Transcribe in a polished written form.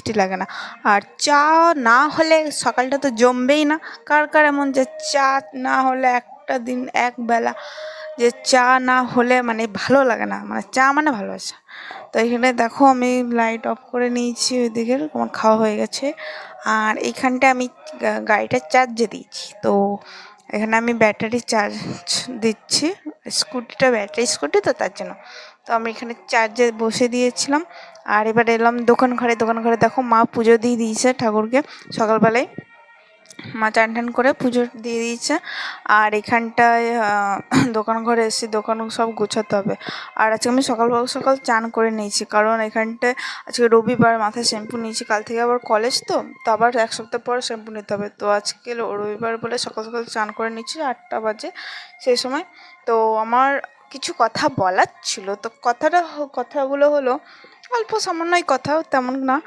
Tasty লাগে না। আর চা না হলে সকালটা তো জমবেই না। কার কার এমন যে চা না হলে একটা দিন একবেলা যে চা না হলে মানে ভালো লাগে না, মানে চা মানে ভালোবাসা। তো এখানে দেখো আমি লাইট অফ করে নিয়েছি, ওইদিকে আমার খাওয়া হয়ে গেছে। আর এইখানটা আমি গাড়িটা চার্জে দিয়েছি। তো এখানে আমি ব্যাটারি চার্জ দিচ্ছি, স্কুটিটা ব্যাটারি স্কুটি তো তার জন্য। তো আমি এখানে চার্জে বসে দিয়েছিলাম। আর এবার এলাম দোকান ঘরে দেখো মা পুজো দিয়ে দিয়েছে ঠাকুরকে সকালবেলায়। মা চান টান করে পুজো দিয়ে দিয়েছে। আর এখানটায় দোকান ঘরে এসে দোকান সব গোছাতে হবে। আর আজকে আমি সকাল সকাল চান করে নিয়েছি, কারণ এখানটায় আজকে রবিবার, মাথায় শ্যাম্পু নিয়েছি। কাল থেকে আবার কলেজ, তো আবার এক সপ্তাহ পর শ্যাম্পু নিতে হবে। তো আজকে রবিবার বলে সকাল সকাল চান করে নিচ্ছি 8টা বাজে সেই সময়। তো আমার কিছু কথা বলার ছিল, তো কথাগুলো হলো অল্প সামান্যই কথা, তেমন না।